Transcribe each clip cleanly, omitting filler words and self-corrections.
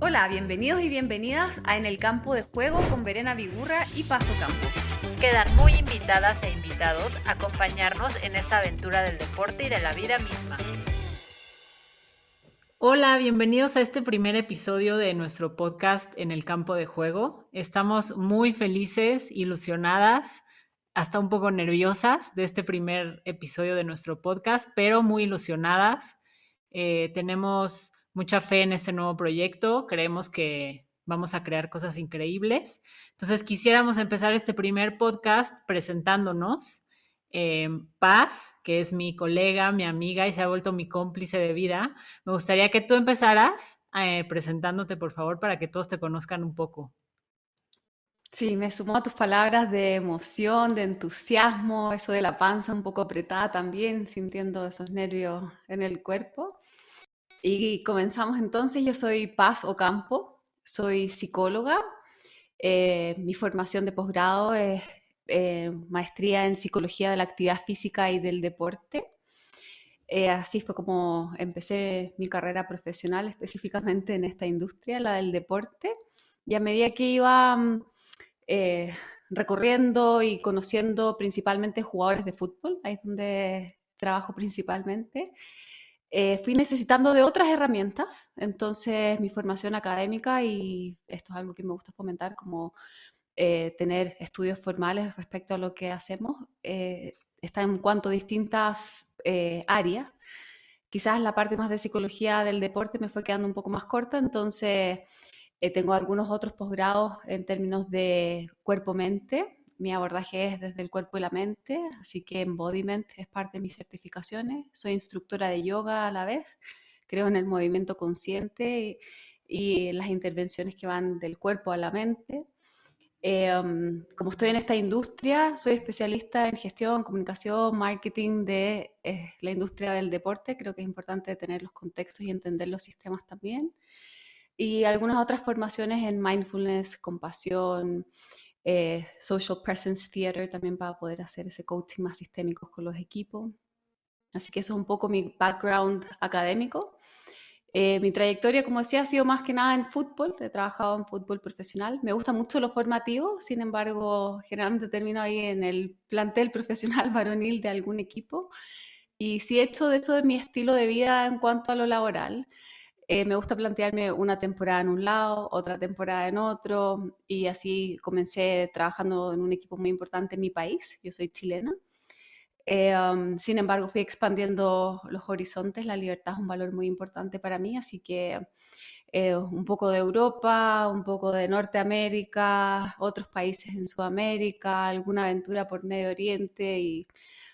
Hola, bienvenidos y bienvenidas a En el Campo de Juego con Verena Vigurra y Paso Campo. Quedan muy invitadas e invitados a acompañarnos en esta aventura del deporte y de la vida misma. Hola, bienvenidos a este primer episodio de nuestro podcast En el Campo de Juego. Estamos muy felices, ilusionadas, hasta un poco nerviosas de este primer episodio de nuestro podcast, pero muy ilusionadas. Tenemos mucha fe en este nuevo proyecto, creemos que vamos a crear cosas increíbles. Entonces quisiéramos empezar este primer podcast presentándonos. Paz, que es mi colega, mi amiga y se ha vuelto mi cómplice de vida. Me gustaría que tú empezaras presentándote, por favor, para que todos te conozcan un poco. Sí, me sumo a tus palabras de emoción, de entusiasmo, eso de la panza un poco apretada también, sintiendo esos nervios en el cuerpo. Y comenzamos entonces, yo soy Paz Ocampo, soy psicóloga. Mi formación de posgrado es maestría en psicología de la actividad física y del deporte. Así fue como empecé mi carrera profesional específicamente en esta industria, la del deporte. Y a medida que iba eh, recorriendo y conociendo principalmente jugadores de fútbol, ahí es donde trabajo principalmente, fui necesitando de otras herramientas. Entonces mi formación académica, y esto es algo que me gusta fomentar, como tener estudios formales respecto a lo que hacemos, está en cuanto a distintas áreas. Quizás la parte más de psicología del deporte me fue quedando un poco más corta, entonces tengo algunos otros posgrados en términos de cuerpo-mente. Mi abordaje es desde el cuerpo y la mente, así que embodiment es parte de mis certificaciones. Soy instructora de yoga a la vez, creo en el movimiento consciente y las intervenciones que van del cuerpo a la mente. Como estoy en esta industria, soy especialista en gestión, comunicación, marketing de la industria del deporte. Creo que es importante tener los contextos y entender los sistemas también. Y algunas otras formaciones en mindfulness, compasión, social presence theater, también para poder hacer ese coaching más sistémico con los equipos. Así que eso es un poco mi background académico. Mi trayectoria, como decía, ha sido más que nada en fútbol. He trabajado en fútbol profesional. Me gusta mucho lo formativo, sin embargo, generalmente termino ahí en el plantel profesional varonil de algún equipo. Y sí he hecho de eso de mi estilo de vida en cuanto a lo laboral. Me gusta plantearme una temporada en un lado, otra temporada en otro, y así comencé trabajando en un equipo muy importante en mi país. Yo soy chilena. Sin embargo, fui expandiendo los horizontes. La libertad es un valor muy importante para mí, así que un poco de Europa, un poco de Norteamérica, otros países en Sudamérica, alguna aventura por Medio Oriente y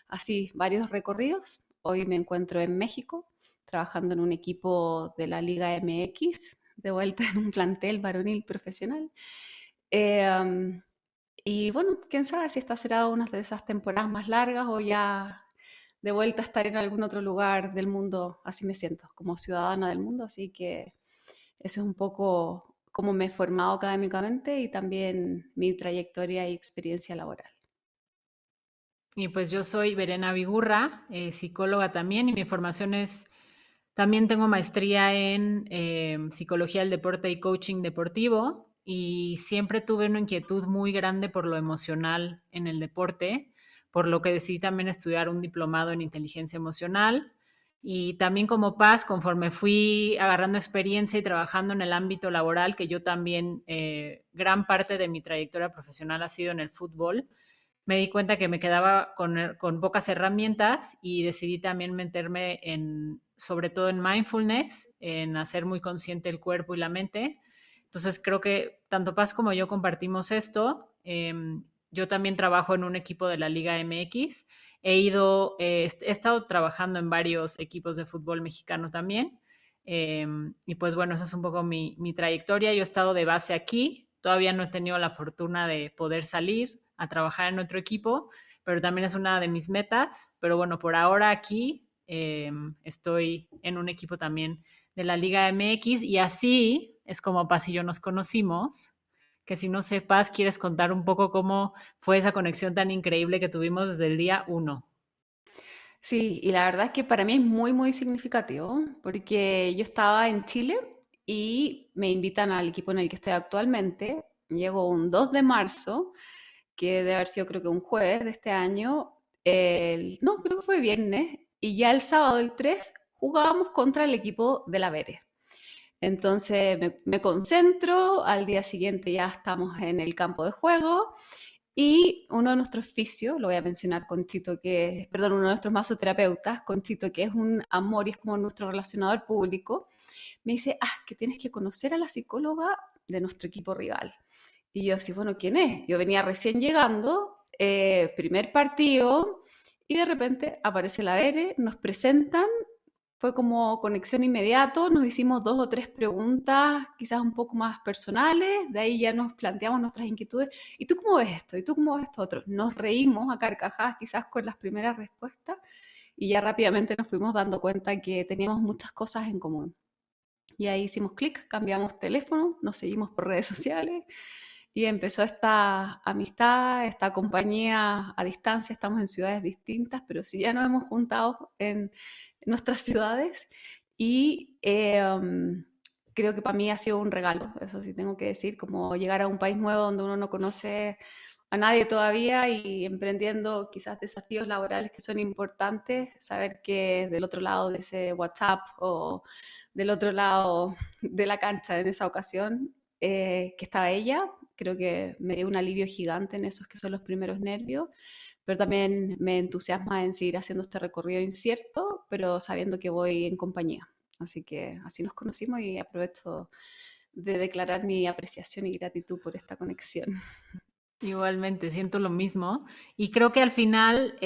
así varios recorridos. Hoy me encuentro en México, trabajando en un equipo de la Liga MX, de vuelta en un plantel varonil profesional. Eh, y bueno, quién sabe si esta será una de esas temporadas más largas o ya de vuelta a estar en algún otro lugar del mundo. Así me siento, como ciudadana del mundo. Así que eso es un poco cómo me he formado académicamente y también mi trayectoria y experiencia laboral. Y pues yo soy Verena Vigurra, psicóloga también, y mi formación es, también tengo maestría en psicología del deporte y coaching deportivo, y siempre tuve una inquietud muy grande por lo emocional en el deporte, por lo que decidí también estudiar un diplomado en inteligencia emocional. Y también como Paz, conforme fui agarrando experiencia y trabajando en el ámbito laboral, que yo también, gran parte de mi trayectoria profesional ha sido en el fútbol, me di cuenta que me quedaba con pocas herramientas y decidí también meterme en, sobre todo en mindfulness, en hacer muy consciente el cuerpo y la mente. Entonces creo que tanto Paz como yo compartimos esto. Yo también trabajo en un equipo de la Liga MX. He estado trabajando en varios equipos de fútbol mexicano también. Y pues bueno, esa es un poco mi trayectoria. Yo he estado de base aquí, todavía no he tenido la fortuna de poder salir a trabajar en otro equipo, pero también es una de mis metas. Pero bueno, por ahora aquí estoy en un equipo también de la Liga MX y así es como Paz y yo nos conocimos. Que si no sepas, quieres contar un poco cómo fue esa conexión tan increíble que tuvimos desde el día uno. Sí, y la verdad es que para mí es muy, muy significativo porque yo estaba en Chile y me invitan al equipo en el que estoy actualmente. Llego un 2 de marzo, que debe haber sido creo que un jueves de este año, no, creo que fue viernes, y ya el sábado, el 3, jugábamos contra el equipo de la Vere. Entonces me concentro, al día siguiente ya estamos en el campo de juego y uno de nuestros fisios, lo voy a mencionar Conchito, uno de nuestros masoterapeutas, Conchito, que es un amor y es como nuestro relacionador público, me dice, que tienes que conocer a la psicóloga de nuestro equipo rival. Y yo así, bueno, ¿quién es? Yo venía recién llegando, primer partido, y de repente aparece la Vere, nos presentan, fue como conexión inmediato, nos hicimos 2 o 3 preguntas, quizás un poco más personales, de ahí ya nos planteamos nuestras inquietudes. ¿Y tú cómo ves esto? ¿Y tú cómo ves esto otro? Nos reímos a carcajadas quizás con las primeras respuestas y ya rápidamente nos fuimos dando cuenta que teníamos muchas cosas en común. Y ahí hicimos clic, cambiamos teléfono, nos seguimos por redes sociales y empezó esta amistad, esta compañía a distancia. Estamos en ciudades distintas, pero sí ya nos hemos juntado en nuestras ciudades y creo que para mí ha sido un regalo, eso sí tengo que decir, como llegar a un país nuevo donde uno no conoce a nadie todavía y emprendiendo quizás desafíos laborales que son importantes, saber que del otro lado de ese WhatsApp o del otro lado de la cancha en esa ocasión, que estaba ella, creo que me dio un alivio gigante en esos que son los primeros nervios, pero también me entusiasma en seguir haciendo este recorrido incierto, pero sabiendo que voy en compañía. Así que así nos conocimos y aprovecho de declarar mi apreciación y gratitud por esta conexión. Igualmente, siento lo mismo. Y creo que al final,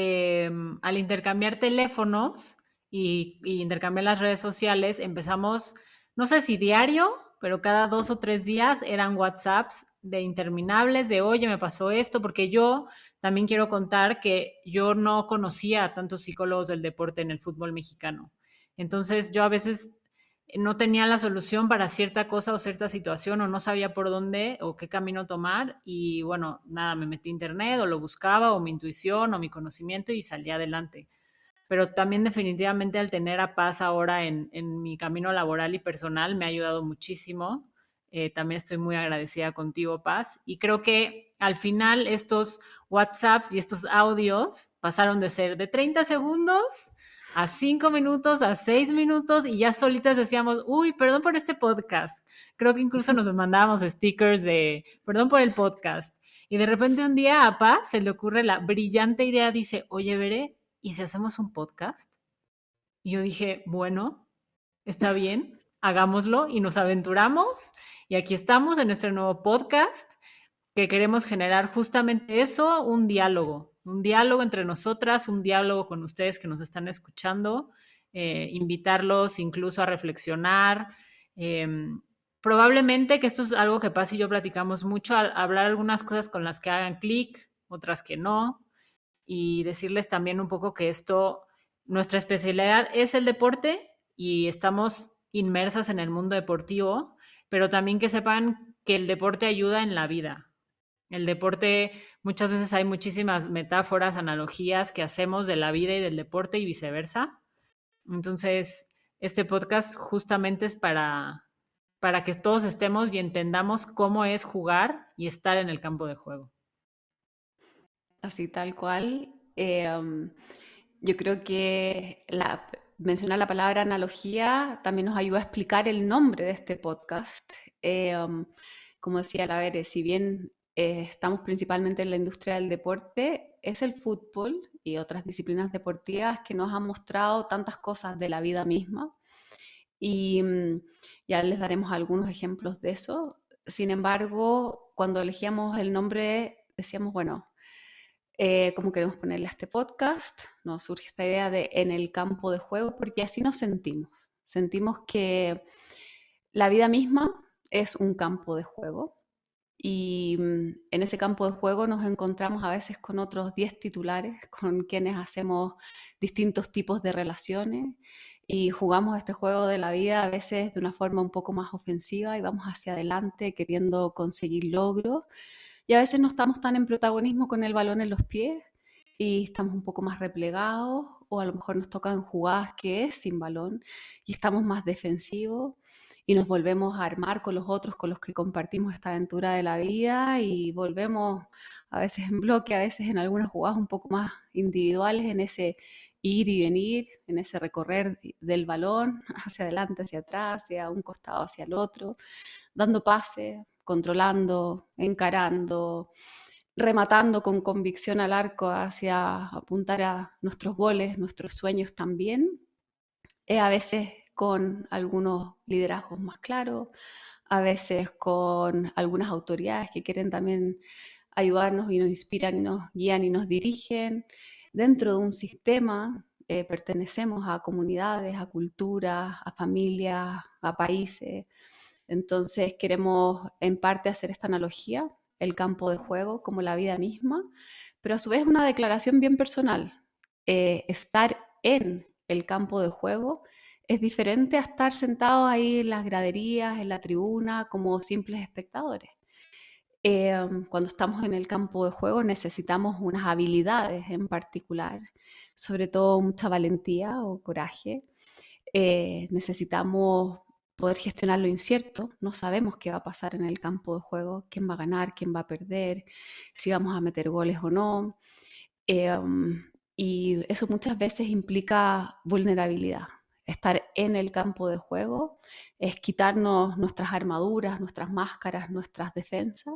al intercambiar teléfonos y intercambiar las redes sociales, empezamos, no sé si diario, pero cada 2 o 3 días eran WhatsApps de interminables, de oye, me pasó esto, porque yo también quiero contar que yo no conocía a tantos psicólogos del deporte en el fútbol mexicano. Entonces yo a veces no tenía la solución para cierta cosa o cierta situación o no sabía por dónde o qué camino tomar y bueno, nada, me metí a internet o lo buscaba o mi intuición o mi conocimiento y salí adelante. Pero también definitivamente al tener a Paz ahora en mi camino laboral y personal me ha ayudado muchísimo. También estoy muy agradecida contigo, Paz. Y creo que al final estos WhatsApps y estos audios pasaron de ser de 30 segundos a 5 minutos, a 6 minutos y ya solitas decíamos, uy, perdón por este podcast. Creo que incluso nos mandábamos stickers de, perdón por el podcast. Y de repente un día a Paz se le ocurre la brillante idea, dice, oye, Veré, ¿y si hacemos un podcast? Y yo dije, bueno, está bien, hagámoslo y nos aventuramos. Y aquí estamos en nuestro nuevo podcast que queremos generar justamente eso, un diálogo entre nosotras, un diálogo con ustedes que nos están escuchando, invitarlos incluso a reflexionar. Eh, Probablemente que esto es algo que Paz y yo platicamos mucho, hablar algunas cosas con las que hagan clic, otras que no, y decirles también un poco que nuestra especialidad es el deporte y estamos inmersas en el mundo deportivo, pero también que sepan que el deporte ayuda en la vida. El deporte, muchas veces hay muchísimas metáforas, analogías que hacemos de la vida y del deporte y viceversa. Entonces, este podcast justamente es para que todos estemos y entendamos cómo es jugar y estar en el campo de juego. Así tal cual. Yo creo que mencionar la palabra analogía también nos ayuda a explicar el nombre de este podcast. Como decía la Vere, si bien estamos principalmente en la industria del deporte, es el fútbol y otras disciplinas deportivas que nos han mostrado tantas cosas de la vida misma. Y ya les daremos algunos ejemplos de eso. Sin embargo, cuando elegíamos el nombre, decíamos, bueno, cómo queremos ponerle a este podcast, nos surge esta idea de en el campo de juego, porque así nos sentimos. Sentimos que la vida misma es un campo de juego y en ese campo de juego nos encontramos a veces con otros 10 titulares con quienes hacemos distintos tipos de relaciones y jugamos este juego de la vida a veces de una forma un poco más ofensiva y vamos hacia adelante queriendo conseguir logros y a veces no estamos tan en protagonismo con el balón en los pies y estamos un poco más replegados o a lo mejor nos tocan jugadas que es sin balón y estamos más defensivos y nos volvemos a armar con los otros con los que compartimos esta aventura de la vida y volvemos a veces en bloque, a veces en algunas jugadas un poco más individuales, en ese ir y venir, en ese recorrer del balón hacia adelante, hacia atrás, hacia un costado, hacia el otro, dando pases, controlando, encarando, rematando con convicción al arco hacia apuntar a nuestros goles, nuestros sueños también. A veces con algunos liderazgos más claros, a veces con algunas autoridades que quieren también ayudarnos y nos inspiran y nos guían y nos dirigen. Dentro de un sistema pertenecemos a comunidades, a culturas, a familias, a países. Entonces queremos en parte hacer esta analogía, el campo de juego como la vida misma, pero a su vez una declaración bien personal. Estar en el campo de juego es diferente a estar sentados ahí en las graderías, en la tribuna, como simples espectadores. Cuando estamos en el campo de juego necesitamos unas habilidades en particular, sobre todo mucha valentía o coraje. Necesitamos poder gestionar lo incierto, no sabemos qué va a pasar en el campo de juego, quién va a ganar, quién va a perder, si vamos a meter goles o no. Y eso muchas veces implica vulnerabilidad. Estar en el campo de juego es quitarnos nuestras armaduras, nuestras máscaras, nuestras defensas,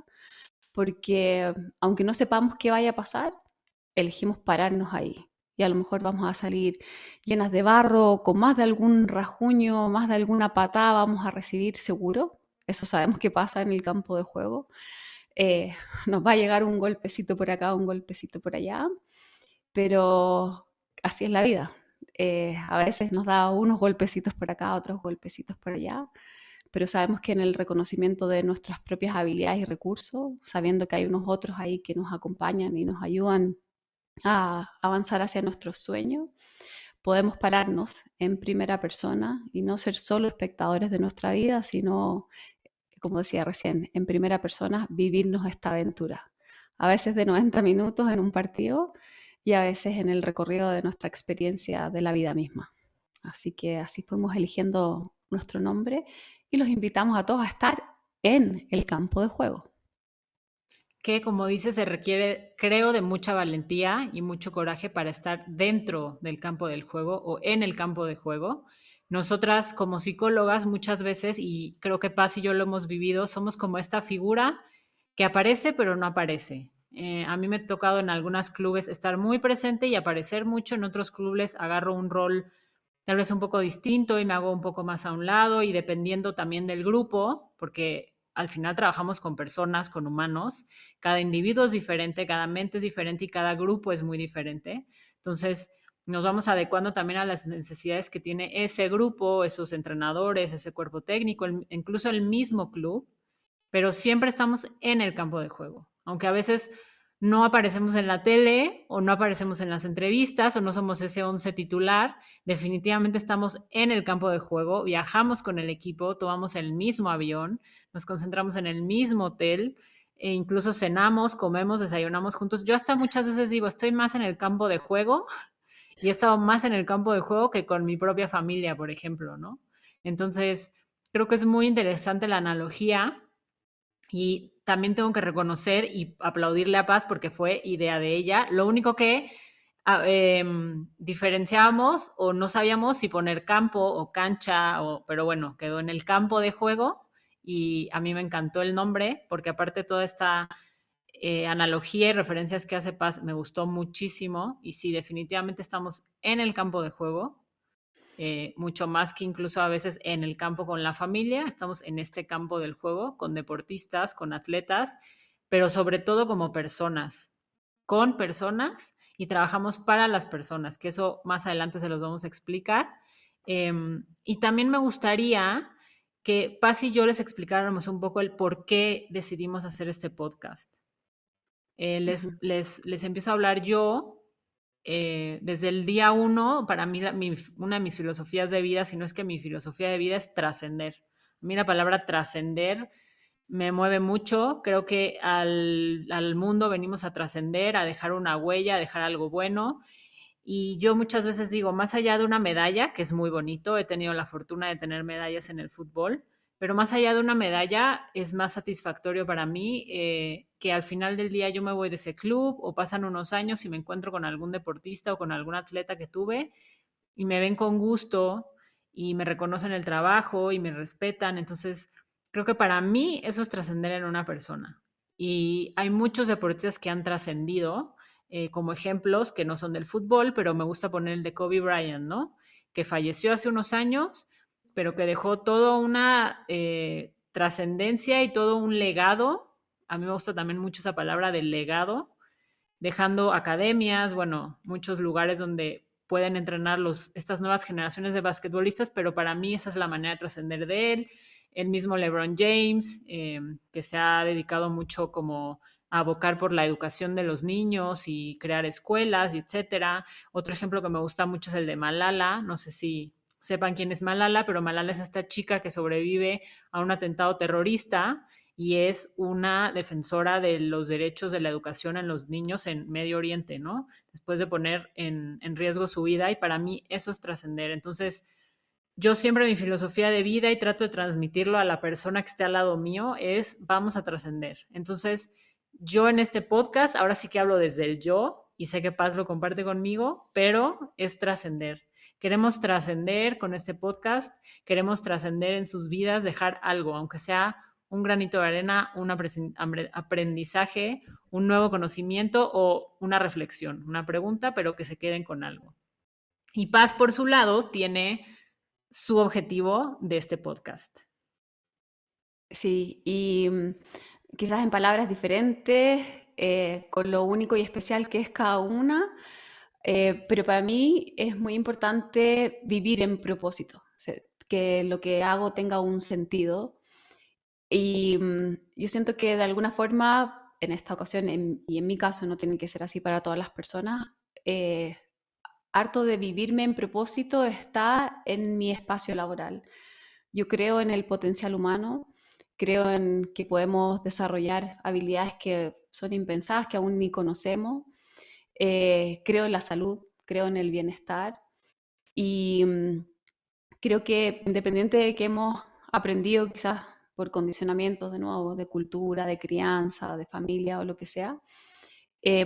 porque aunque no sepamos qué vaya a pasar, elegimos pararnos ahí. Y a lo mejor vamos a salir llenas de barro, con más de algún rajuño, más de alguna patada vamos a recibir seguro. Eso sabemos que pasa en el campo de juego. Nos va a llegar un golpecito por acá, un golpecito por allá, pero así es la vida. A veces nos da unos golpecitos por acá, otros golpecitos por allá, pero sabemos que en el reconocimiento de nuestras propias habilidades y recursos, sabiendo que hay unos otros ahí que nos acompañan y nos ayudan a avanzar hacia nuestros sueños, podemos pararnos en primera persona y no ser solo espectadores de nuestra vida, sino, como decía recién, en primera persona vivirnos esta aventura. A veces de 90 minutos en un partido y a veces en el recorrido de nuestra experiencia de la vida misma. Así que así fuimos eligiendo nuestro nombre y los invitamos a todos a estar en el campo de juego. Que, como dices, se requiere, creo, de mucha valentía y mucho coraje para estar dentro del campo del juego o en el campo de juego. Nosotras como psicólogas muchas veces, y creo que Paz y yo lo hemos vivido, somos como esta figura que aparece pero no aparece. A mí me ha tocado en algunos clubes estar muy presente y aparecer mucho, en otros clubes agarro un rol tal vez un poco distinto y me hago un poco más a un lado y dependiendo también del grupo, porque al final trabajamos con personas, con humanos, cada individuo es diferente, cada mente es diferente y cada grupo es muy diferente. Entonces, nos vamos adecuando también a las necesidades que tiene ese grupo, esos entrenadores, ese cuerpo técnico, incluso el mismo club, pero siempre estamos en el campo de juego, aunque a veces no aparecemos en la tele o no aparecemos en las entrevistas o no somos ese 11 titular, definitivamente estamos en el campo de juego, viajamos con el equipo, tomamos el mismo avión, nos concentramos en el mismo hotel e incluso cenamos, comemos, desayunamos juntos. Yo hasta muchas veces digo, estoy más en el campo de juego y he estado más en el campo de juego que con mi propia familia, por ejemplo, ¿no? Entonces, creo que es muy interesante la analogía y también tengo que reconocer y aplaudirle a Paz porque fue idea de ella. Lo único que diferenciábamos o no sabíamos si poner campo o cancha, pero bueno, quedó en el campo de juego y a mí me encantó el nombre porque aparte toda esta analogía y referencias que hace Paz me gustó muchísimo y sí, definitivamente estamos en el campo de juego. Mucho más que incluso a veces en el campo con la familia, estamos en este campo del juego con deportistas, con atletas, pero sobre todo como personas, con personas y trabajamos para las personas, que eso más adelante se los vamos a explicar. Y también me gustaría que Paz y yo les explicáramos un poco el por qué decidimos hacer este podcast. Les empiezo a hablar yo. Desde el día uno, para mí una de mis filosofías de vida, si no es que mi filosofía de vida es trascender. A mí la palabra trascender me mueve mucho. Creo que al mundo venimos a trascender, a dejar una huella, a dejar algo bueno. Y yo muchas veces digo, más allá de una medalla, que es muy bonito, he tenido la fortuna de tener medallas en el fútbol, pero más allá de una medalla es más satisfactorio para mí que al final del día yo me voy de ese club o pasan unos años y me encuentro con algún deportista o con algún atleta que tuve y me ven con gusto y me reconocen el trabajo y me respetan. Entonces, creo que para mí eso es trascender en una persona. Y hay muchos deportistas que han trascendido, como ejemplos que no son del fútbol, pero me gusta poner el de Kobe Bryant, ¿no? Que falleció hace unos años, pero que dejó toda una trascendencia y todo un legado. A mí me gusta también mucho esa palabra del legado, dejando academias, bueno, muchos lugares donde pueden entrenar estas nuevas generaciones de basquetbolistas, pero para mí esa es la manera de trascender de él. El mismo LeBron James, que se ha dedicado mucho como a abocar por la educación de los niños y crear escuelas, etcétera. Otro ejemplo que me gusta mucho es el de Malala. No sé si sepan quién es Malala, pero Malala es esta chica que sobrevive a un atentado terrorista y es una defensora de los derechos de la educación en los niños en Medio Oriente, ¿no? Después de poner en riesgo su vida, y para mí eso es trascender. Entonces, yo siempre mi filosofía de vida y trato de transmitirlo a la persona que esté al lado mío es vamos a trascender. Entonces, yo en este podcast, ahora sí que hablo desde el yo y sé que Paz lo comparte conmigo, pero es trascender. Queremos trascender con este podcast, queremos trascender en sus vidas, dejar algo, aunque sea un granito de arena, un aprendizaje, un nuevo conocimiento o una reflexión, una pregunta, pero que se queden con algo. Y Paz, por su lado, tiene su objetivo de este podcast. Sí, y quizás en palabras diferentes, con lo único y especial que es cada una, pero para mí es muy importante vivir en propósito, o sea, que lo que hago tenga un sentido. Y yo siento que de alguna forma, en esta ocasión, y en mi caso no tiene que ser así para todas las personas, eh, harto de vivirme en propósito está en mi espacio laboral. Yo creo en el potencial humano, creo en que podemos desarrollar habilidades que son impensadas, que aún ni conocemos. Creo en la salud, creo en el bienestar y creo que independiente de que hemos aprendido quizás por condicionamientos de nuevo, de cultura, de crianza, de familia o lo que sea,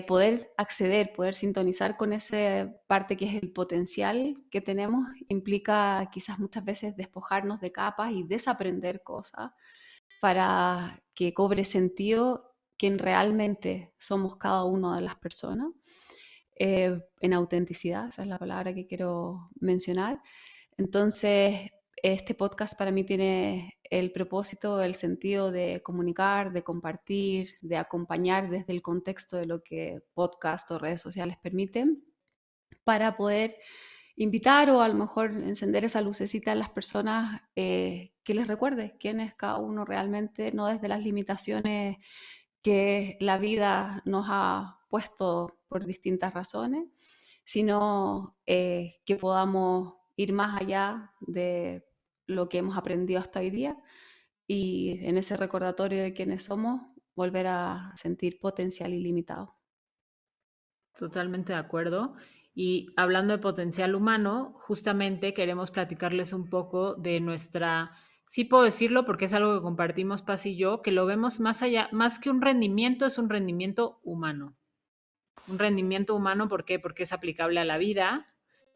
poder acceder, poder sintonizar con esa parte que es el potencial que tenemos, implica quizás muchas veces despojarnos de capas y desaprender cosas para que cobre sentido quien realmente somos cada una de las personas, en autenticidad, esa es la palabra que quiero mencionar. Entonces, este podcast para mí tiene el propósito, el sentido de comunicar, de compartir, de acompañar desde el contexto de lo que podcast o redes sociales permiten, para poder invitar o a lo mejor encender esa lucecita en las personas, que les recuerde quién es cada uno realmente, no desde las limitaciones que la vida nos ha puesto por distintas razones, sino que podamos ir más allá de lo que hemos aprendido hasta hoy día y en ese recordatorio de quiénes somos, volver a sentir potencial ilimitado. Totalmente de acuerdo. Y hablando de potencial humano, justamente queremos platicarles un poco de nuestra, sí puedo decirlo porque es algo que compartimos Paz y yo, que lo vemos más allá, más que un rendimiento, es un rendimiento humano. Un rendimiento humano, ¿por qué? Porque es aplicable a la vida,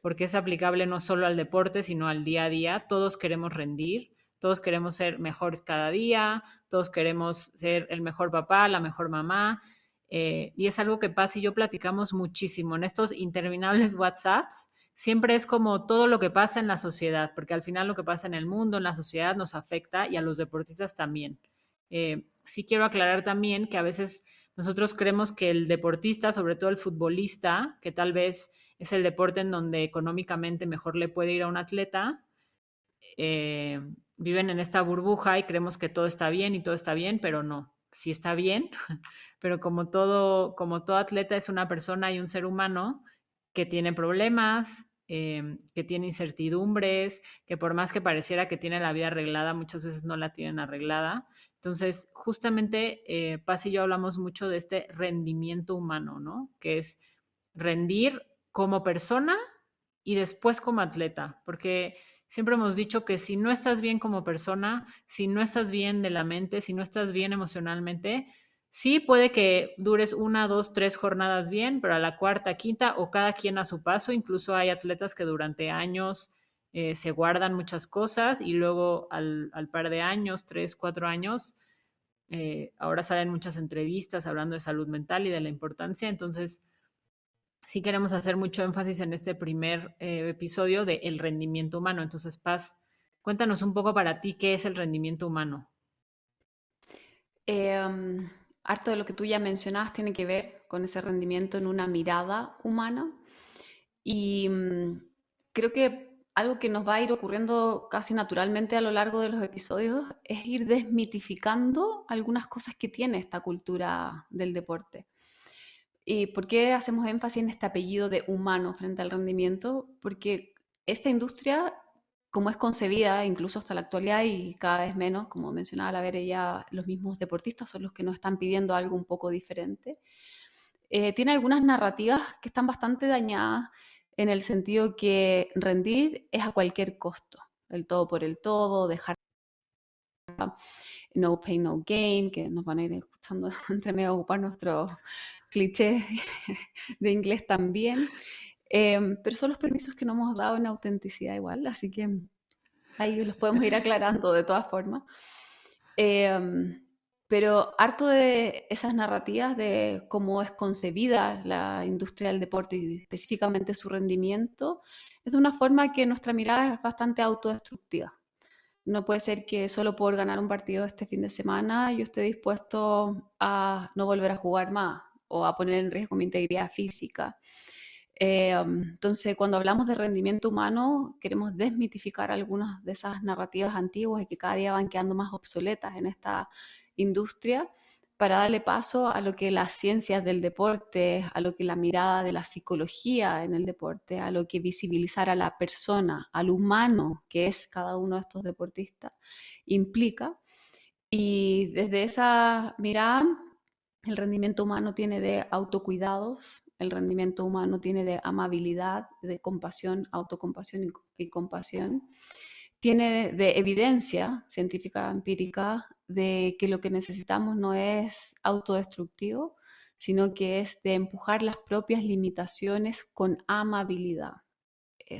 porque es aplicable no solo al deporte, sino al día a día. Todos queremos rendir, todos queremos ser mejores cada día, todos queremos ser el mejor papá, la mejor mamá. Y es algo que Paz y yo platicamos muchísimo en estos interminables WhatsApps. Siempre es como todo lo que pasa en la sociedad, porque al final lo que pasa en el mundo, en la sociedad, nos afecta y a los deportistas también. Sí quiero aclarar también que a veces nosotros creemos que el deportista, sobre todo el futbolista, que tal vez es el deporte en donde económicamente mejor le puede ir a un atleta, eh, viven en esta burbuja y creemos que todo está bien y todo está bien, pero no, sí está bien, pero como todo atleta es una persona y un ser humano que tiene problemas, que tiene incertidumbres, que por más que pareciera que tiene la vida arreglada, muchas veces no la tienen arreglada. Entonces, justamente Paz y yo hablamos mucho de este rendimiento humano, ¿no? Que es rendir como persona y después como atleta, porque siempre hemos dicho que si no estás bien como persona, si no estás bien de la mente, si no estás bien emocionalmente, sí puede que dures 1, 2, 3 jornadas bien, pero a la cuarta, quinta o cada quien a su paso, incluso hay atletas que durante años se guardan muchas cosas y luego al par de años, 3, 4 años, ahora salen muchas entrevistas hablando de salud mental y de la importancia, entonces sí queremos hacer mucho énfasis en este primer episodio de el rendimiento humano. Entonces, Paz, cuéntanos un poco para ti qué es el rendimiento humano. Eh, Harto de lo que tú ya mencionabas tiene que ver con ese rendimiento en una mirada humana y creo que algo que nos va a ir ocurriendo casi naturalmente a lo largo de los episodios es ir desmitificando algunas cosas que tiene esta cultura del deporte. ¿Y por qué hacemos énfasis en este apellido de humano frente al rendimiento? Porque esta industria, como es concebida, incluso hasta la actualidad y cada vez menos, como mencionaba la Bere, ya los mismos deportistas son los que nos están pidiendo algo un poco diferente, tiene algunas narrativas que están bastante dañadas en el sentido que rendir es a cualquier costo, el todo por el todo, dejar no pain, no gain, que nos van a ir escuchando entre medio a ocupar nuestros clichés de inglés también. Pero son los permisos que no hemos dado en autenticidad igual, así que ahí los podemos ir aclarando de todas formas. Pero harto de esas narrativas de cómo es concebida la industria del deporte y específicamente su rendimiento, es de una forma que nuestra mirada es bastante autodestructiva. No puede ser que solo por ganar un partido este fin de semana yo esté dispuesto a no volver a jugar más o a poner en riesgo mi integridad física. Entonces, cuando hablamos de rendimiento humano, queremos desmitificar algunas de esas narrativas antiguas y que cada día van quedando más obsoletas en esta industria para darle paso a lo que las ciencias del deporte, a lo que la mirada de la psicología en el deporte, a lo que visibilizar a la persona, al humano que es cada uno de estos deportistas, implica. Y desde esa mirada, el rendimiento humano tiene de autocuidados, el rendimiento humano tiene de amabilidad, de compasión, autocompasión y compasión. Tiene de evidencia científica empírica de que lo que necesitamos no es autodestructivo, sino que es de empujar las propias limitaciones con amabilidad.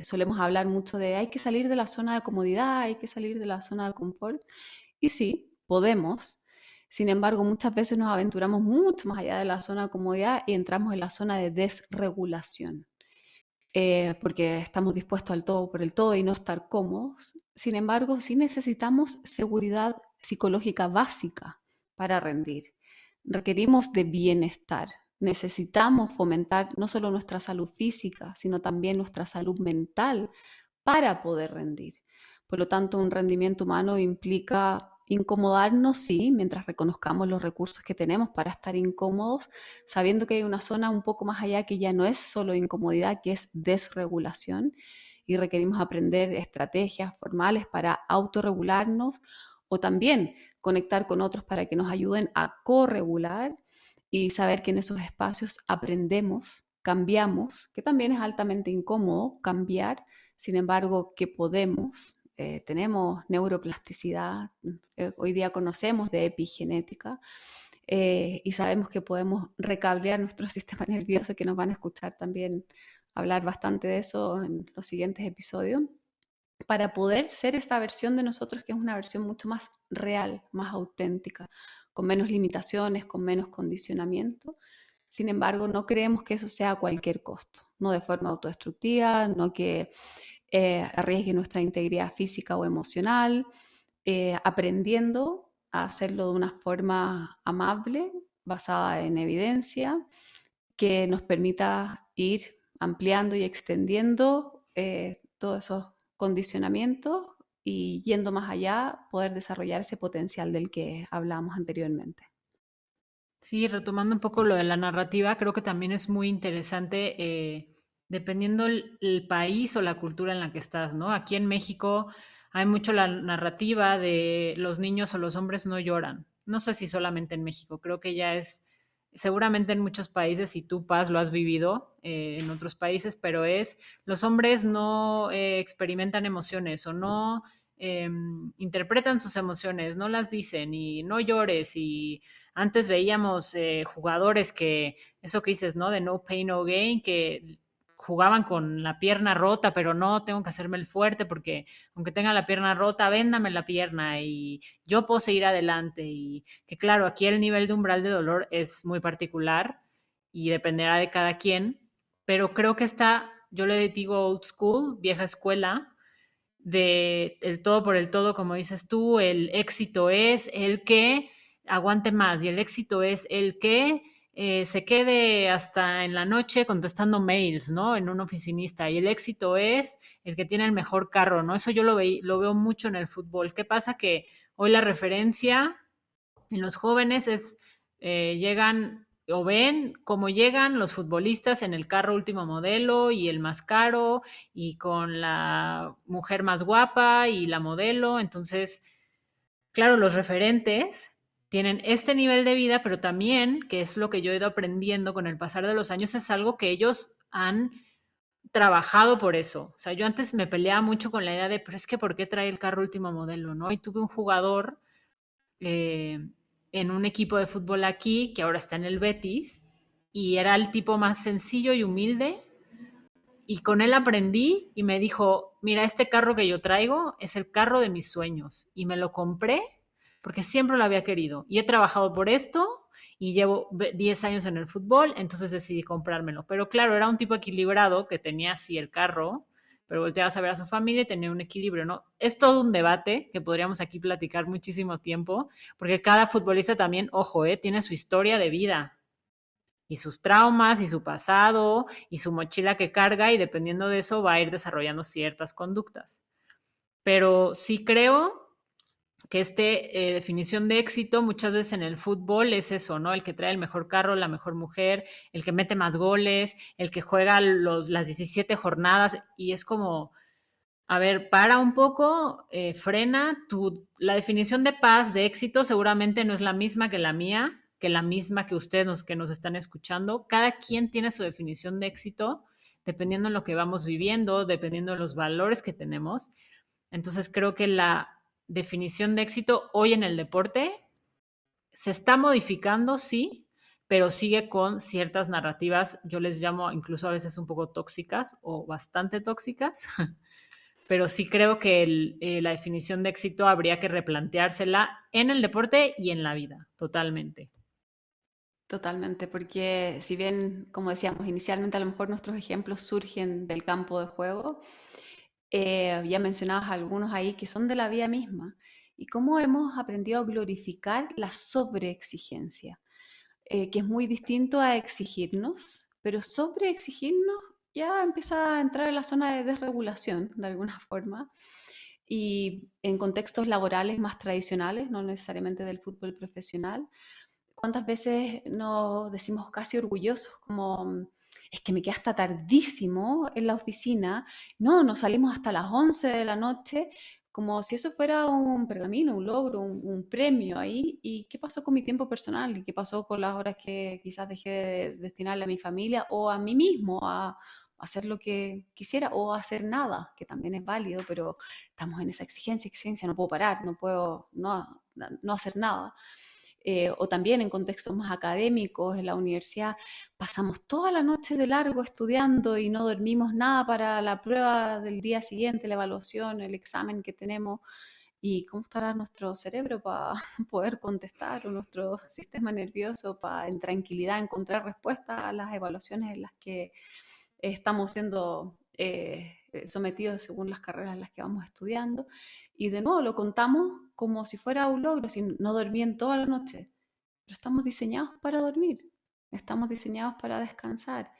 Solemos hablar mucho de hay que salir de la zona de comodidad, hay que salir de la zona de confort. Y sí, podemos. Sin embargo, muchas veces nos aventuramos mucho más allá de la zona de comodidad y entramos en la zona de desregulación, porque estamos dispuestos al todo por el todo y no estar cómodos. Sin embargo, sí necesitamos seguridad psicológica básica para rendir. Requerimos de bienestar. Necesitamos fomentar no solo nuestra salud física, sino también nuestra salud mental para poder rendir. Por lo tanto, un rendimiento humano implica incomodarnos, sí, mientras reconozcamos los recursos que tenemos para estar incómodos, sabiendo que hay una zona un poco más allá que ya no es solo incomodidad, que es desregulación, y requerimos aprender estrategias formales para autorregularnos o también conectar con otros para que nos ayuden a corregular y saber que en esos espacios aprendemos, cambiamos, que también es altamente incómodo cambiar, sin embargo, que podemos, tenemos neuroplasticidad, hoy día conocemos de epigenética y sabemos que podemos recablear nuestro sistema nervioso, que nos van a escuchar también hablar bastante de eso en los siguientes episodios, para poder ser esta versión de nosotros que es una versión mucho más real, más auténtica, con menos limitaciones, con menos condicionamiento. Sin embargo, no creemos que eso sea a cualquier costo, no de forma autodestructiva, no que arriesgue nuestra integridad física o emocional, aprendiendo a hacerlo de una forma amable, basada en evidencia, que nos permita ir ampliando y extendiendo todos esos condicionamientos y yendo más allá, poder desarrollar ese potencial del que hablábamos anteriormente. Sí, retomando un poco lo de la narrativa, creo que también es muy interesante dependiendo el país o la cultura en la que estás, ¿no? Aquí en México hay mucho la narrativa de los niños o los hombres no lloran. No sé si solamente en México, creo que ya es seguramente en muchos países, y tú, Paz, lo has vivido en otros países, pero los hombres no experimentan emociones o no interpretan sus emociones, no las dicen y no llores. Y antes veíamos jugadores que, eso que dices, ¿no? De no pain, no gain, que jugaban con la pierna rota, pero no, tengo que hacerme el fuerte porque aunque tenga la pierna rota, véndame la pierna y yo puedo seguir adelante. Y que claro, aquí el nivel de umbral de dolor es muy particular y dependerá de cada quien, pero creo que está, yo le digo old school, vieja escuela, de el todo por el todo, como dices tú, el éxito es el que aguante más y el éxito es el que se quede hasta en la noche contestando mails, ¿no? En un oficinista. Y el éxito es el que tiene el mejor carro, ¿no? Eso yo lo veo mucho en el fútbol. ¿Qué pasa? Que hoy la referencia en los jóvenes llegan o ven cómo llegan los futbolistas en el carro último modelo y el más caro y con la mujer más guapa y la modelo. Entonces, claro, los referentes tienen este nivel de vida, pero también, que es lo que yo he ido aprendiendo con el pasar de los años, es algo que ellos han trabajado por eso. O sea, yo antes me peleaba mucho con la idea de, pero es que ¿por qué trae el carro último modelo, no? Y tuve un jugador eh, en un equipo de fútbol aquí, que ahora está en el Betis, y era el tipo más sencillo y humilde, y con él aprendí y me dijo, mira, este carro que yo traigo es el carro de mis sueños, y me lo compré porque siempre lo había querido, y he trabajado por esto, y llevo 10 años en el fútbol, entonces decidí comprármelo. Pero claro, era un tipo equilibrado que tenía así el carro, pero volteabas a ver a su familia y tenía un equilibrio, ¿no? Es todo un debate que podríamos aquí platicar muchísimo tiempo, porque cada futbolista también, ojo, tiene su historia de vida y sus traumas y su pasado y su mochila que carga y dependiendo de eso va a ir desarrollando ciertas conductas. Pero sí creo que definición de éxito muchas veces en el fútbol es eso, ¿no? El que trae el mejor carro, la mejor mujer, el que mete más goles, el que juega las 17 jornadas y es como, a ver, para un poco, frena, la definición de paz, de éxito seguramente no es la misma que la mía, que la misma que ustedes que nos están escuchando. Cada quien tiene su definición de éxito dependiendo de lo que vamos viviendo, dependiendo de los valores que tenemos. Entonces creo que la definición de éxito hoy en el deporte se está modificando, sí, pero sigue con ciertas narrativas, yo les llamo incluso a veces un poco tóxicas o bastante tóxicas, pero sí creo que la definición de éxito habría que replanteársela en el deporte y en la vida, totalmente. Totalmente, porque si bien, como decíamos, inicialmente a lo mejor nuestros ejemplos surgen del campo de juego, ya mencionabas algunos ahí que son de la vida misma y cómo hemos aprendido a glorificar la sobreexigencia, que es muy distinto a exigirnos, pero sobreexigirnos ya empieza a entrar en la zona de desregulación de alguna forma y en contextos laborales más tradicionales, no necesariamente del fútbol profesional. ¿Cuántas veces nos decimos casi orgullosos como, es que me quedé hasta tardísimo en la oficina, no, nos salimos hasta las 11 de la noche, como si eso fuera un pergamino, un logro, un premio ahí? ¿Y qué pasó con mi tiempo personal? ¿Y qué pasó con las horas que quizás dejé de destinarle a mi familia o a mí mismo, a hacer lo que quisiera o a hacer nada, que también es válido, pero estamos en esa exigencia, no puedo parar, no puedo no hacer nada. O también en contextos más académicos, en la universidad, pasamos toda la noche de largo estudiando y no dormimos nada para la prueba del día siguiente, la evaluación, el examen que tenemos. ¿Y cómo estará nuestro cerebro para poder contestar o nuestro sistema nervioso para en tranquilidad encontrar respuestas a las evaluaciones en las que estamos siendo sometidos según las carreras en las que vamos estudiando? Y de nuevo lo contamos como si fuera un logro, si no dormí en toda la noche, pero estamos diseñados para dormir, estamos diseñados para descansar.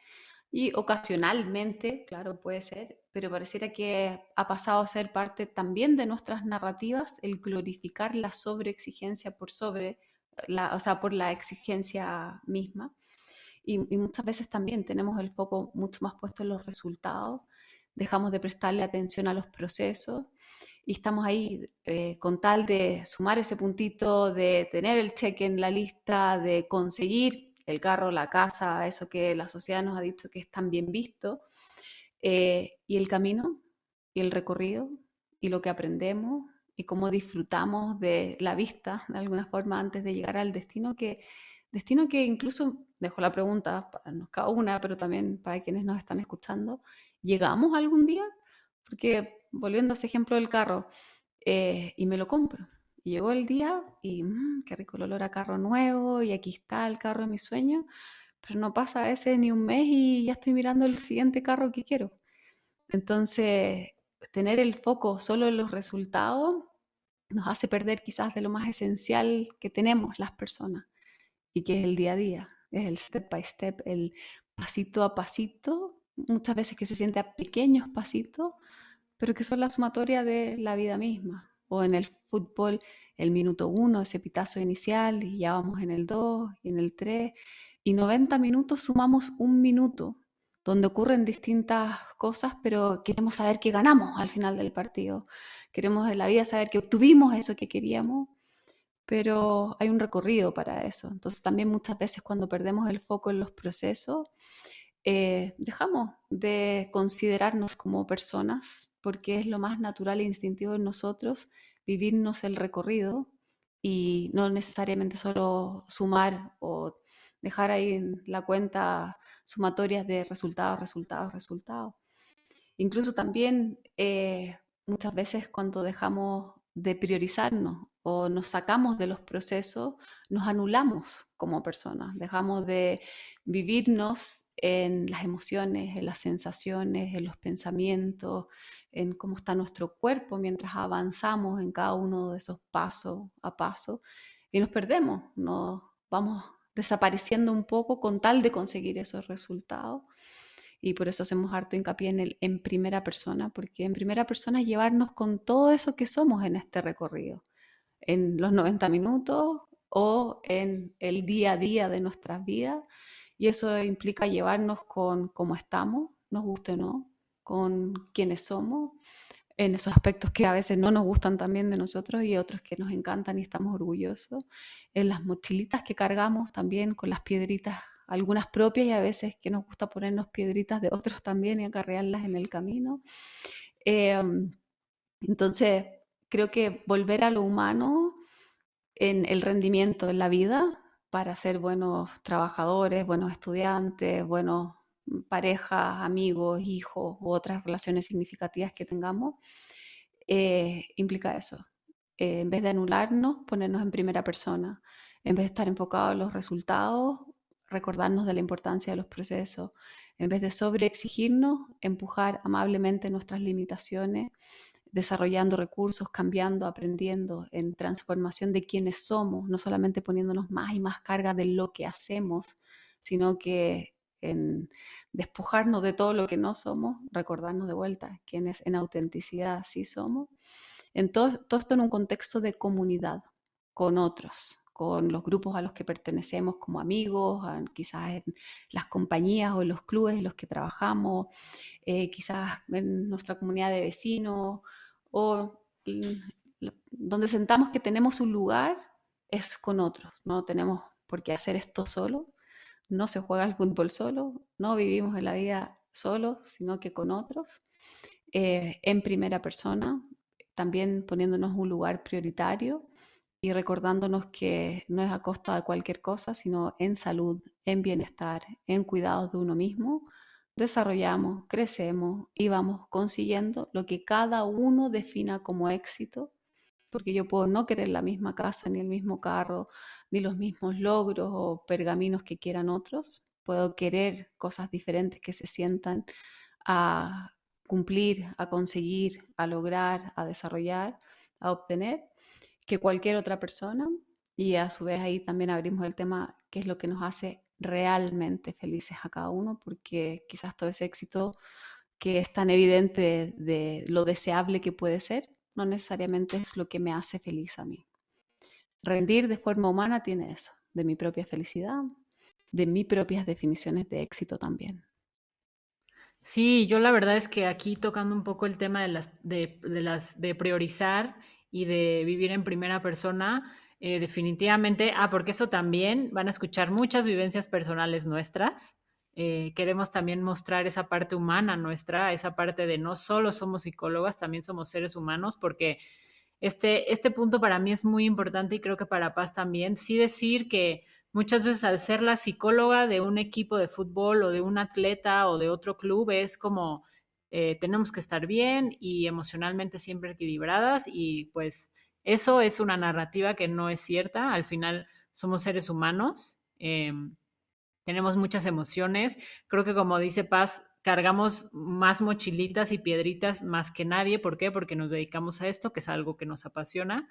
Y ocasionalmente, claro, puede ser, pero pareciera que ha pasado a ser parte también de nuestras narrativas el glorificar la sobreexigencia por sobre, o sea, por la exigencia misma. Y muchas veces también tenemos el foco mucho más puesto en los resultados, dejamos de prestarle atención a los procesos y estamos ahí con tal de sumar ese puntito, de tener el cheque en la lista, de conseguir el carro, la casa, eso que la sociedad nos ha dicho que es tan bien visto, y el camino, y el recorrido, y lo que aprendemos, y cómo disfrutamos de la vista, de alguna forma, antes de llegar al destino que incluso, dejo la pregunta para cada una, pero también para quienes nos están escuchando, ¿llegamos algún día? Porque volviendo a ese ejemplo del carro, y me lo compro. Y llegó el día y qué rico el olor a carro nuevo y aquí está el carro de mi sueño, pero no pasa ese ni un mes y ya estoy mirando el siguiente carro que quiero. Entonces, tener el foco solo en los resultados nos hace perder quizás de lo más esencial que tenemos las personas y que es el día a día, es el step by step, el pasito a pasito, muchas veces que se siente a pequeños pasitos, pero que son la sumatoria de la vida misma. O en el fútbol, el minuto 1, ese pitazo inicial, y ya vamos en el 2 y en el 3, y 90 minutos sumamos un minuto, donde ocurren distintas cosas, pero queremos saber que ganamos al final del partido. Queremos en la vida saber que obtuvimos eso que queríamos, pero hay un recorrido para eso. Entonces también muchas veces cuando perdemos el foco en los procesos, dejamos de considerarnos como personas, porque es lo más natural e instintivo en nosotros vivirnos el recorrido y no necesariamente solo sumar o dejar ahí en la cuenta sumatorias de resultados, resultados, resultados. Incluso también muchas veces cuando dejamos de priorizarnos o nos sacamos de los procesos, nos anulamos como personas, dejamos de vivirnos en las emociones, en las sensaciones, en los pensamientos, en cómo está nuestro cuerpo mientras avanzamos en cada uno de esos pasos a paso y nos perdemos, nos vamos desapareciendo un poco con tal de conseguir esos resultados. Y por eso hacemos harto hincapié en el en primera persona, porque en primera persona es llevarnos con todo eso que somos en este recorrido, en los 90 minutos o en el día a día de nuestras vidas. Y eso implica llevarnos con cómo estamos, nos guste o no, con quiénes somos, en esos aspectos que a veces no nos gustan también de nosotros y otros que nos encantan y estamos orgullosos, en las mochilitas que cargamos también con las piedritas, algunas propias y a veces que nos gusta ponernos piedritas de otros también y acarrearlas en el camino. Eh, entonces, creo que volver a lo humano en el rendimiento en la vida para ser buenos trabajadores, buenos estudiantes, buenos parejas, amigos, hijos u otras relaciones significativas que tengamos, implica eso. En vez de anularnos, ponernos en primera persona. En vez de estar enfocados en los resultados, recordarnos de la importancia de los procesos. En vez de sobreexigirnos, empujar amablemente nuestras limitaciones, desarrollando recursos, cambiando, aprendiendo, en transformación de quienes somos, no solamente poniéndonos más y más carga de lo que hacemos, sino que en despojarnos de todo lo que no somos, recordarnos de vuelta quienes en autenticidad sí somos. En todo esto en un contexto de comunidad, con otros, con los grupos a los que pertenecemos como amigos, quizás en las compañías o en los clubes en los que trabajamos, quizás en nuestra comunidad de vecinos o donde sentamos que tenemos un lugar es con otros, no tenemos por qué hacer esto solo, no se juega el fútbol solo, no vivimos en la vida solo, sino que con otros, en primera persona, también poniéndonos un lugar prioritario y recordándonos que no es a costa de cualquier cosa, sino en salud, en bienestar, en cuidados de uno mismo, desarrollamos, crecemos y vamos consiguiendo lo que cada uno defina como éxito, porque yo puedo no querer la misma casa, ni el mismo carro, ni los mismos logros o pergaminos que quieran otros. Puedo querer cosas diferentes que se sientan a cumplir, a conseguir, a lograr, a desarrollar, a obtener, que cualquier otra persona. Y a su vez ahí también abrimos el tema, qué es lo que nos hace realmente felices a cada uno, porque quizás todo ese éxito que es tan evidente de lo deseable que puede ser, no necesariamente es lo que me hace feliz a mí. Rendir de forma humana tiene eso, de mi propia felicidad, de mis propias definiciones de éxito también. Sí, yo la verdad es que aquí tocando un poco el tema de las de priorizar y de vivir en primera persona, definitivamente, porque eso también van a escuchar muchas vivencias personales nuestras. Queremos también mostrar esa parte humana nuestra, esa parte de no solo somos psicólogas, también somos seres humanos, porque este punto para mí es muy importante y creo que para Paz también. Sí decir que muchas veces al ser la psicóloga de un equipo de fútbol o de un atleta o de otro club es como tenemos que estar bien y emocionalmente siempre equilibradas y pues eso es una narrativa que no es cierta. Al final somos seres humanos, tenemos muchas emociones. Creo que como dice Paz, cargamos más mochilitas y piedritas más que nadie. ¿Por qué? Porque nos dedicamos a esto, que es algo que nos apasiona.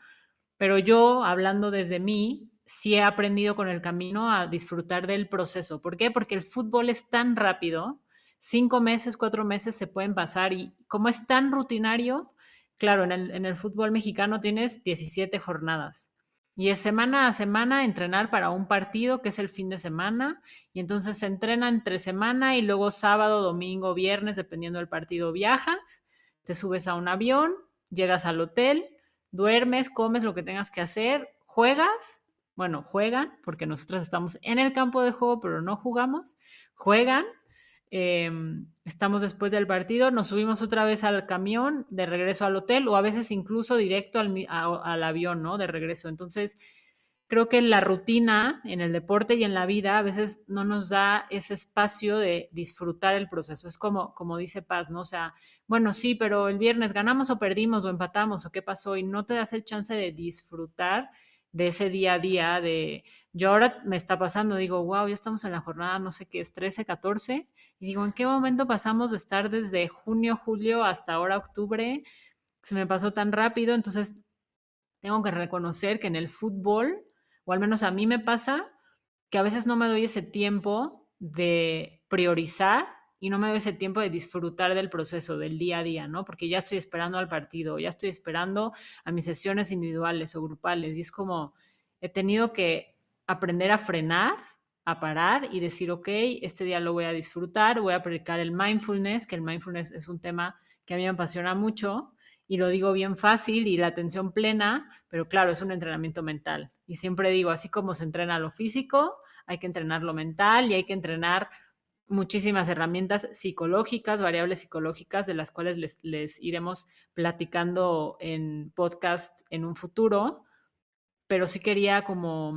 Pero yo, hablando desde mí, sí he aprendido con el camino a disfrutar del proceso. ¿Por qué? Porque el fútbol es tan rápido, 5 meses, 4 meses se pueden pasar y como es tan rutinario, claro, en el fútbol mexicano tienes 17 jornadas y es semana a semana entrenar para un partido que es el fin de semana y entonces se entrena entre semana y luego sábado, domingo, viernes, dependiendo del partido, viajas, te subes a un avión, llegas al hotel, duermes, comes lo que tengas que hacer, juegas, bueno, juegan, porque nosotros estamos en el campo de juego, pero no jugamos, juegan, eh, estamos después del partido, nos subimos otra vez al camión de regreso al hotel o a veces incluso directo al avión, ¿no? De regreso. Entonces, creo que la rutina en el deporte y en la vida a veces no nos da ese espacio de disfrutar el proceso. Es como dice Paz, ¿no? O sea, bueno, sí, pero el viernes ganamos o perdimos o empatamos o qué pasó y no te das el chance de disfrutar de ese día a día, de yo ahora me está pasando, digo, wow, ya estamos en la jornada, no sé qué es, 13, 14, y digo, ¿en qué momento pasamos de estar desde junio, julio hasta ahora octubre? Se me pasó tan rápido, entonces tengo que reconocer que en el fútbol, o al menos a mí me pasa, que a veces no me doy ese tiempo de priorizar y no me doy ese tiempo de disfrutar del proceso, del día a día, ¿no? Porque ya estoy esperando al partido, ya estoy esperando a mis sesiones individuales o grupales y es como he tenido que aprender a frenar, a parar y decir, ok, este día lo voy a disfrutar, voy a aplicar el mindfulness, que el mindfulness es un tema que a mí me apasiona mucho y lo digo bien fácil y la atención plena, pero claro, es un entrenamiento mental. Y siempre digo, así como se entrena lo físico, hay que entrenar lo mental y hay que entrenar muchísimas herramientas psicológicas, variables psicológicas, de las cuales les iremos platicando en podcast en un futuro, pero sí quería como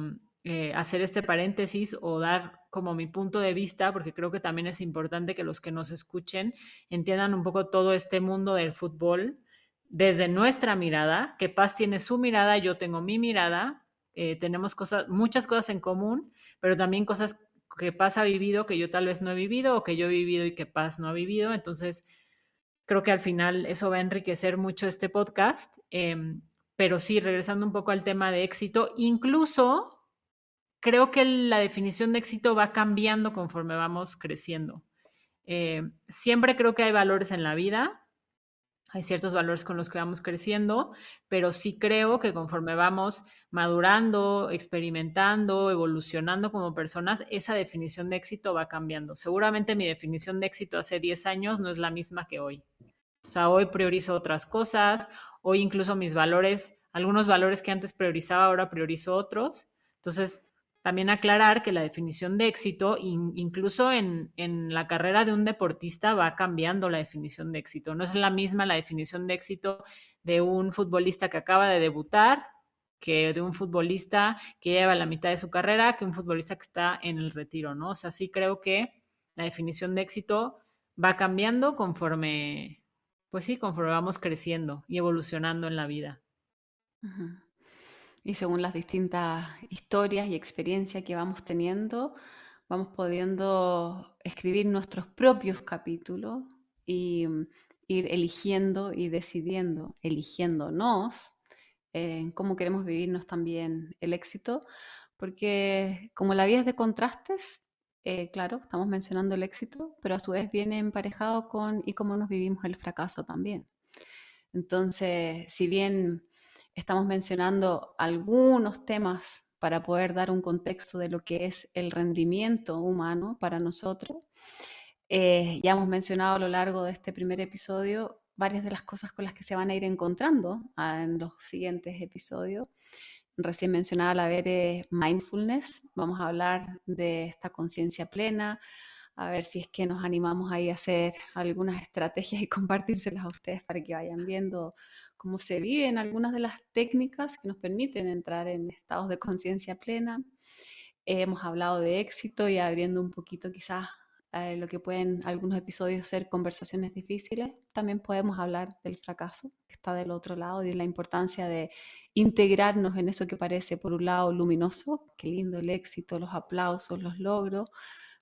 hacer este paréntesis o dar como mi punto de vista, porque creo que también es importante que los que nos escuchen entiendan un poco todo este mundo del fútbol desde nuestra mirada, que Paz tiene su mirada, yo tengo mi mirada, tenemos muchas cosas en común, pero también cosas que Paz ha vivido que yo tal vez no he vivido o que yo he vivido y que Paz no ha vivido. Entonces, creo que al final eso va a enriquecer mucho este podcast. Pero sí, regresando un poco al tema de éxito, incluso creo que la definición de éxito va cambiando conforme vamos creciendo. Siempre creo que hay valores en la vida, hay ciertos valores con los que vamos creciendo, pero sí creo que conforme vamos madurando, experimentando, evolucionando como personas, esa definición de éxito va cambiando. Seguramente mi definición de éxito hace 10 años no es la misma que hoy. O sea, hoy priorizo otras cosas, hoy incluso mis valores, algunos valores que antes priorizaba, ahora priorizo otros. Entonces, también aclarar que la definición de éxito, incluso en la carrera de un deportista, va cambiando la definición de éxito. No es la misma la definición de éxito de un futbolista que acaba de debutar, que de un futbolista que lleva la mitad de su carrera, que un futbolista que está en el retiro, ¿no? O sea, sí creo que la definición de éxito va cambiando conforme, pues sí, conforme vamos creciendo y evolucionando en la vida. Ujú. Y según las distintas historias y experiencias que vamos teniendo, vamos pudiendo escribir nuestros propios capítulos y ir eligiendo y decidiendo, eligiéndonos cómo queremos vivirnos también el éxito, porque como la vida es de contrastes, claro, estamos mencionando el éxito, pero a su vez viene emparejado con y cómo nos vivimos el fracaso también. Entonces, si bien estamos mencionando algunos temas para poder dar un contexto de lo que es el rendimiento humano para nosotros, ya hemos mencionado a lo largo de este primer episodio varias de las cosas con las que se van a ir encontrando en los siguientes episodios. recién mencionaba la Bere, mindfulness. Vamos a hablar de esta conciencia plena, a ver si es que nos animamos ahí a hacer algunas estrategias y compartírselas a ustedes para que vayan viendo cómo se viven algunas de las técnicas que nos permiten entrar en estados de conciencia plena. Hemos hablado de éxito y abriendo un poquito quizás lo que pueden algunos episodios ser conversaciones difíciles. También podemos hablar del fracaso, que está del otro lado, y de la importancia de integrarnos en eso que parece por un lado luminoso, qué lindo el éxito, los aplausos, los logros,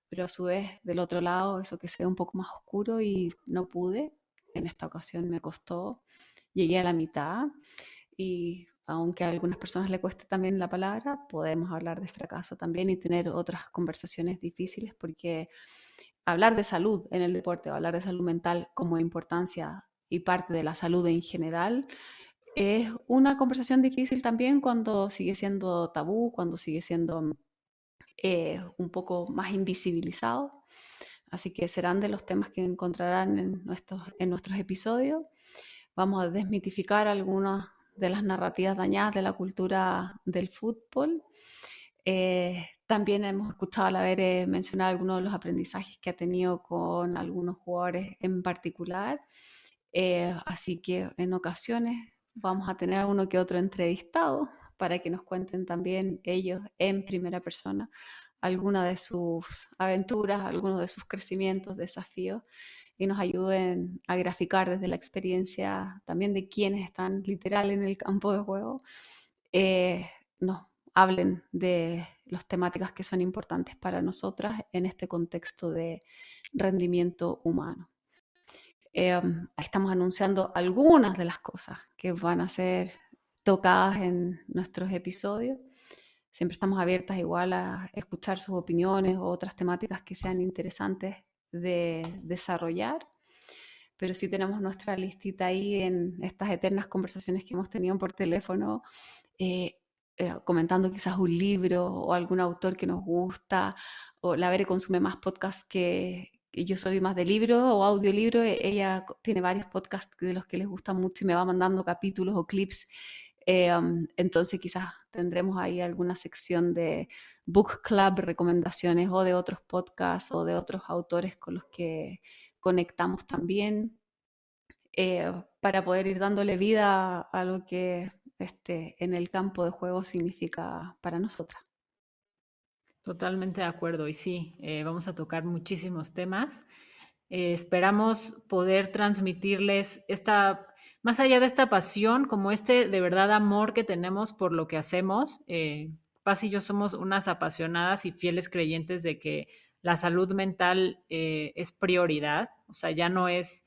pero a su vez del otro lado eso que se ve un poco más oscuro y no pude. En esta ocasión me costó, llegué a la mitad y aunque a algunas personas le cueste también la palabra, podemos hablar de fracaso también y tener otras conversaciones difíciles, porque hablar de salud en el deporte o hablar de salud mental como importancia y parte de la salud en general es una conversación difícil también cuando sigue siendo tabú, cuando sigue siendo un poco más invisibilizado. Así que serán de los temas que encontrarán en nuestros episodios. Vamos a desmitificar algunas de las narrativas dañadas de la cultura del fútbol. También hemos escuchado al haber mencionado algunos de los aprendizajes que ha tenido con algunos jugadores en particular. Así que en ocasiones vamos a tener a uno que otro entrevistado para que nos cuenten también ellos en primera persona alguna de sus aventuras, algunos de sus crecimientos, desafíos, y nos ayuden a graficar desde la experiencia también de quienes están literal en el campo de juego, nos hablen de las temáticas que son importantes para nosotras en este contexto de rendimiento humano. Estamos anunciando algunas de las cosas que van a ser tocadas en nuestros episodios. Siempre estamos abiertas igual a escuchar sus opiniones o otras temáticas que sean interesantes de desarrollar, pero sí tenemos nuestra listita ahí en estas eternas conversaciones que hemos tenido por teléfono, comentando quizás un libro o algún autor que nos gusta, o la Bere consume más podcasts que yo soy más de libro o audiolibro. Ella tiene varios podcasts de los que les gusta mucho y me va mandando capítulos o clips. Entonces quizás tendremos ahí alguna sección de book club, recomendaciones o de otros podcasts o de otros autores con los que conectamos también, para poder ir dándole vida a lo que en el campo de juego significa para nosotras. Totalmente de acuerdo. Y sí, vamos a tocar muchísimos temas. Esperamos poder transmitirles más allá de esta pasión, como este de verdad amor que tenemos por lo que hacemos. Paz y yo somos unas apasionadas y fieles creyentes de que la salud mental es prioridad. O sea, ya no es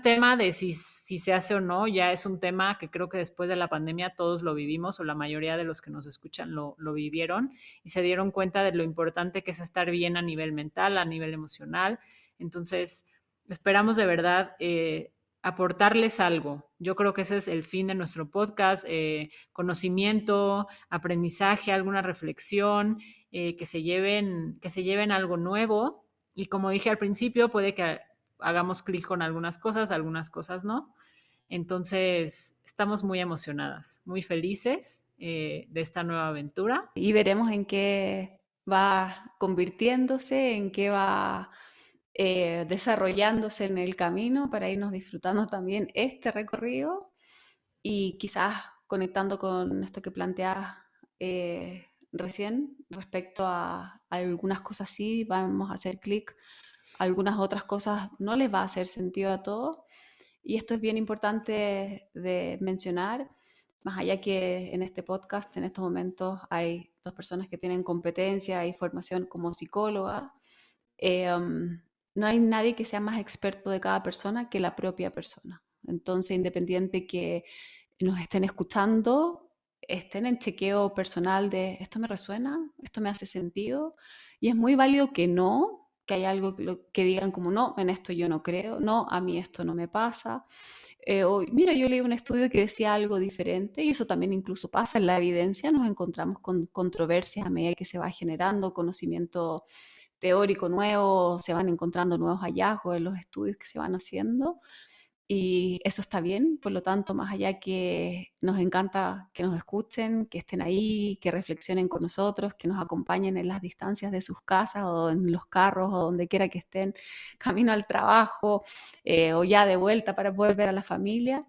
tema de si se hace o no, ya es un tema que creo que después de la pandemia todos lo vivimos, o la mayoría de los que nos escuchan lo vivieron y se dieron cuenta de lo importante que es estar bien a nivel mental, a nivel emocional. Entonces, esperamos de verdad aportarles algo. Yo creo que ese es el fin de nuestro podcast, conocimiento, aprendizaje, alguna reflexión, que se lleven algo nuevo. Y como dije al principio, puede que hagamos clic con algunas cosas no. Entonces, estamos muy emocionadas, muy felices de esta nueva aventura. Y veremos en qué va convirtiéndose, en qué va desarrollándose en el camino para irnos disfrutando también este recorrido y quizás conectando con esto que planteabas recién respecto a algunas cosas sí vamos a hacer clic, algunas otras cosas no les va a hacer sentido a todos, y esto es bien importante de mencionar, más allá que en este podcast en estos momentos hay dos personas que tienen competencia y formación como psicóloga. No hay nadie que sea más experto de cada persona que la propia persona. Entonces, independiente que nos estén escuchando, estén en chequeo personal de esto me resuena, esto me hace sentido, y es muy válido que no, que hay algo que digan como no, en esto yo no creo, no, a mí esto no me pasa. O mira, yo leí un estudio que decía algo diferente, y eso también incluso pasa en la evidencia, nos encontramos con controversias a medida que se va generando conocimiento teórico nuevo, se van encontrando nuevos hallazgos en los estudios que se van haciendo. y eso está bien. Por lo tanto, más allá que nos encanta que nos escuchen, que estén ahí, que reflexionen con nosotros, que nos acompañen en las distancias de sus casas o en los carros o donde quiera que estén, camino al trabajo o ya de vuelta para poder ver a la familia.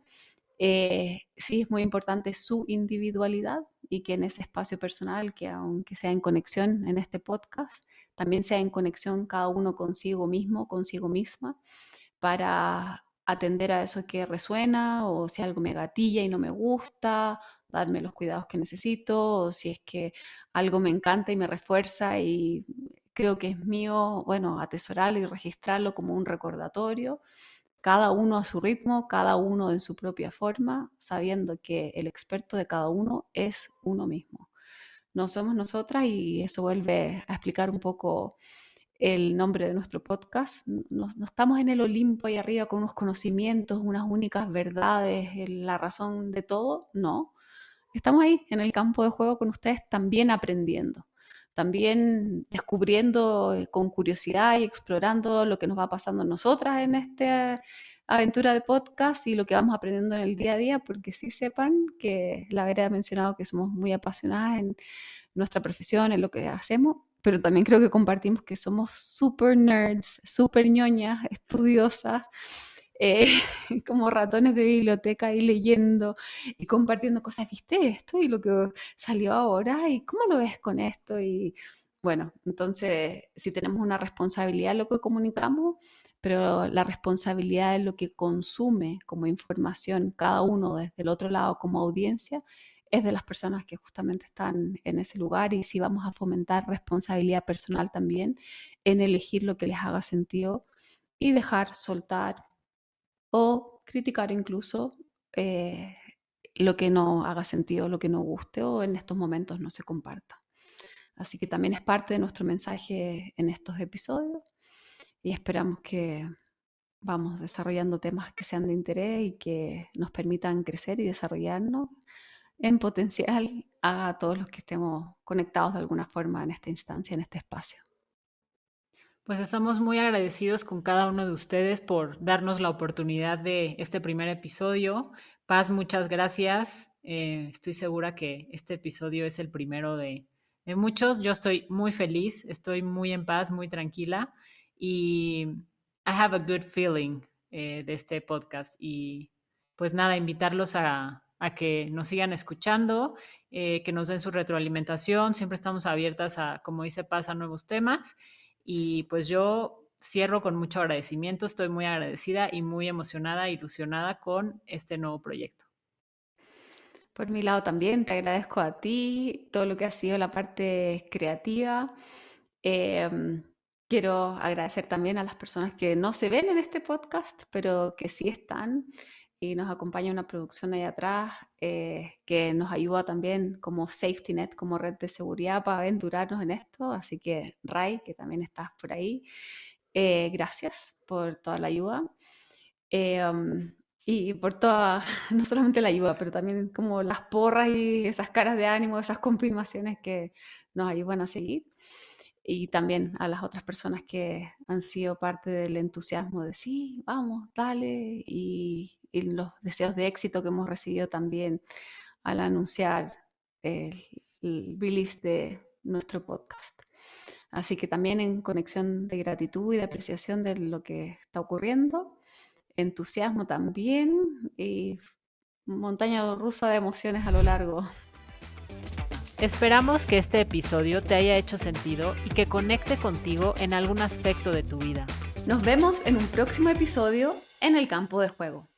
Sí es muy importante su individualidad y que en ese espacio personal, que aunque sea en conexión en este podcast, también sea en conexión cada uno consigo mismo, consigo misma, para atender a eso que resuena o si algo me gatilla y no me gusta, darme los cuidados que necesito, o si es que algo me encanta y me refuerza y creo que es mío, bueno, atesorarlo y registrarlo como un recordatorio, cada uno a su ritmo, cada uno en su propia forma, sabiendo que el experto de cada uno es uno mismo. No somos nosotras y eso vuelve a explicar un poco el nombre de nuestro podcast. No estamos en el Olimpo ahí arriba con unos conocimientos, unas únicas verdades, la razón de todo, no. Estamos ahí en el campo de juego con ustedes también aprendiendo, también descubriendo con curiosidad y explorando lo que nos va pasando a nosotras en esta aventura de podcast y lo que vamos aprendiendo en el día a día, porque sí sepan que la Vera ha mencionado que somos muy apasionadas en nuestra profesión, en lo que hacemos, pero también creo que compartimos que somos super nerds, super ñoñas, estudiosas, eh, como ratones de biblioteca ahí leyendo y compartiendo cosas, ¿viste esto? Y lo que salió ahora, ¿y cómo lo ves con esto? Y bueno, entonces si tenemos una responsabilidad en lo que comunicamos, pero la responsabilidad en lo que consume como información cada uno desde el otro lado como audiencia, es de las personas que justamente están en ese lugar y si vamos a fomentar responsabilidad personal también en elegir lo que les haga sentido y dejar soltar o criticar incluso lo que no haga sentido, lo que no guste o en estos momentos no se comparta. Así que también es parte de nuestro mensaje en estos episodios y esperamos que vamos desarrollando temas que sean de interés y que nos permitan crecer y desarrollarnos en potencial a todos los que estemos conectados de alguna forma en esta instancia, en este espacio. Pues estamos muy agradecidos con cada uno de ustedes por darnos la oportunidad de este primer episodio. Paz, muchas gracias. Estoy segura que este episodio es el primero de muchos. Yo estoy muy feliz, estoy muy en paz, muy tranquila y I have a good feeling de este podcast. Y pues nada, invitarlos a que nos sigan escuchando, que nos den su retroalimentación. Siempre estamos abiertas a, como dice Paz, a nuevos temas. Y pues yo cierro con mucho agradecimiento, estoy muy agradecida y muy emocionada, ilusionada con este nuevo proyecto. Por mi lado también te agradezco a ti todo lo que ha sido la parte creativa. Quiero agradecer también a las personas que no se ven en este podcast, pero que sí están y nos acompaña una producción ahí atrás que nos ayuda también como safety net, como red de seguridad para aventurarnos en esto. Así que Ray, que también estás por ahí, gracias por toda la ayuda. Y por toda, no solamente la ayuda, pero también como las porras y esas caras de ánimo, esas confirmaciones que nos ayudan a seguir. Y también a las otras personas que han sido parte del entusiasmo de sí, vamos, dale, y los deseos de éxito que hemos recibido también al anunciar el release de nuestro podcast. Así que también en conexión de gratitud y de apreciación de lo que está ocurriendo, entusiasmo también y montaña rusa de emociones a lo largo. Esperamos que este episodio te haya hecho sentido y que conecte contigo en algún aspecto de tu vida. Nos vemos en un próximo episodio en el campo de juego.